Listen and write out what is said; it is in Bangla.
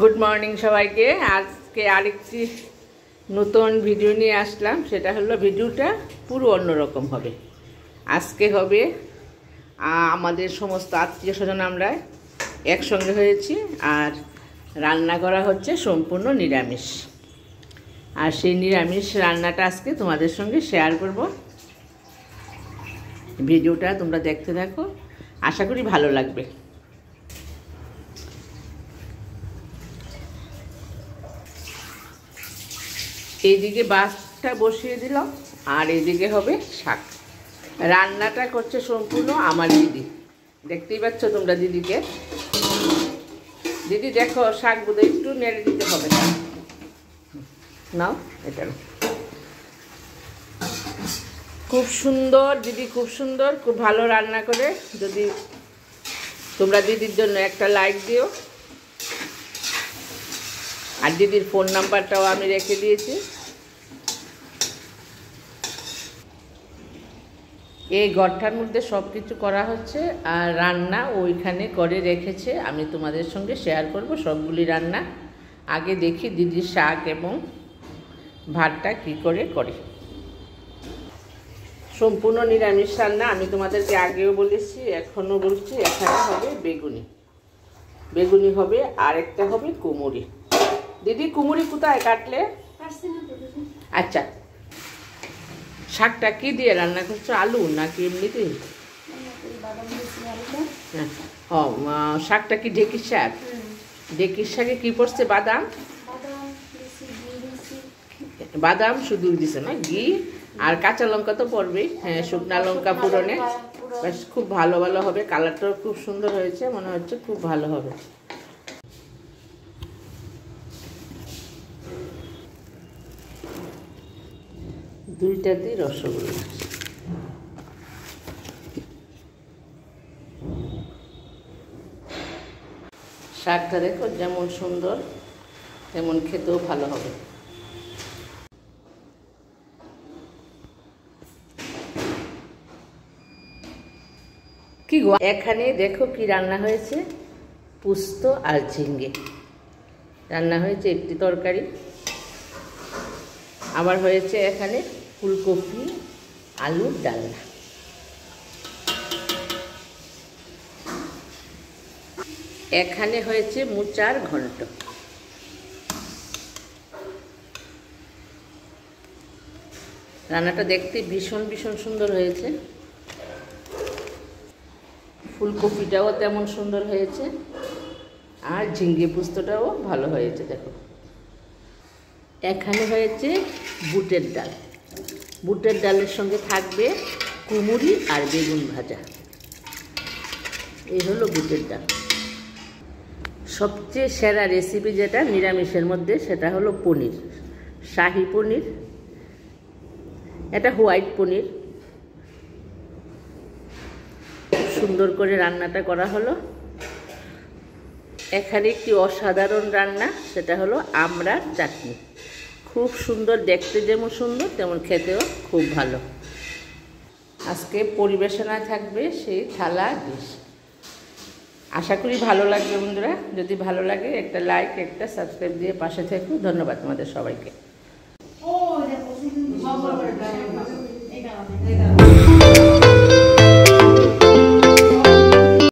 গুড মর্নিং সবাইকে। আজকে আরেকটি নতুন ভিডিও নিয়ে আসলাম। সেটা হলো ভিডিওটা পুরো অন্যরকম হবে। আজকে হবে আমাদের সমস্ত আত্মীয় স্বজন আমরা একসঙ্গে হয়েছি, আর রান্না করা হচ্ছে সম্পূর্ণ নিরামিষ। আর সেই নিরামিষ রান্নাটা আজকে তোমাদের সঙ্গে শেয়ার করব। ভিডিওটা তোমরা দেখতে থাকো, আশা করি ভালো লাগবে। এইদিকে ভাতটা বসিয়ে দিলাম, আর এইদিকে হবে শাক। রান্নাটা করছে সম্পূর্ণ আমার দিদি, দেখতেই পাচ্ছ তোমরা দিদিকে। দিদি দেখো, শাকগুলো একটু নেড়ে দিতে হবে। নাও এটা খুব সুন্দর দিদি, খুব সুন্দর, খুব ভালো রান্না করে। যদি তোমরা দিদির জন্য একটা লাইক দিও। আর দিদির ফোন নাম্বারটাও আমি রেখে দিয়েছি। এই ঘরটার মধ্যে সব কিছু করা হচ্ছে, আর রান্না ওইখানে করে রেখেছে। আমি তোমাদের সঙ্গে শেয়ার করব সবগুলি রান্না। আগে দেখি দিদির শাক এবং ভাতটা কী করে করে। সম্পূর্ণ নিরামিষ রান্না, আমি তোমাদেরকে আগেও বলেছি, এখনও বলছি। এখানে হবে বেগুনি, বেগুনি হবে, আর একটা হবে কুমুরি। দিদি কুমুরি কোথায় কাটলে? আচ্ছা, শাকটা কি দিয়ে রান্না করছো? আলু নাকি এমনিতে? হ্যাঁ, শাকটা কি ঢেঁকির শাক? ঢেঁকির শাকে কি পড়ছে? বাদাম, বাদাম শুধু দিছে না, ঘি আর কাঁচা লঙ্কা তো পড়বেই। হ্যাঁ, শুকনা লঙ্কা পুরনে। বেশ খুব ভালো ভালো হবে। কালারটাও খুব সুন্দর হয়েছে, মনে হচ্ছে খুব ভালো হবে। দুইটা দিয়ে রসগোল্লা। শাকটা দেখো যেমন সুন্দর, তেমন খেতেও ভালো হবে। কি গো, এখানে দেখো কি রান্না হয়েছে? পোস্ত আর ঝিঙ্গে রান্না হয়েছে, একটি তরকারি। আবার হয়েছে এখানে ফুলকপি আলুর ডালনা। এখানে হয়েছে মোচার ঘন্ট। রান্নাটা দেখতে ভীষণ ভীষণ সুন্দর হয়েছে। ফুলকপিটাও তেমন সুন্দর হয়েছে, আর ঝিঙ্গে পোস্তটাও ভালো হয়েছে। দেখো এখানে হয়েছে বুটের ডাল। বুটের ডালের সঙ্গে থাকবে কুমুরি আর বেগুন ভাজা। এই হলো বুটের ডাল। সবচেয়ে সেরা রেসিপি যেটা নিরামিষের মধ্যে, সেটা হলো পনির, শাহি পনির। এটা হোয়াইট পনির। সুন্দর করে রান্নাটা করা হলো। এখানে একটি অসাধারণ রান্না, সেটা হলো আমড়ার চাটনি। খুব সুন্দর, দেখতে যেমন সুন্দর তেমন খেতেও খুব ভালো। আজকে পরিবেশনায় থাকবে সেই থালা ডিশ। আশা করি ভালো লাগবে বন্ধুরা। যদি ভালো লাগে একটা লাইক, একটা সাবস্ক্রাইব দিয়ে পাশে থেকো। ধন্যবাদ তোমাদের সবাইকে।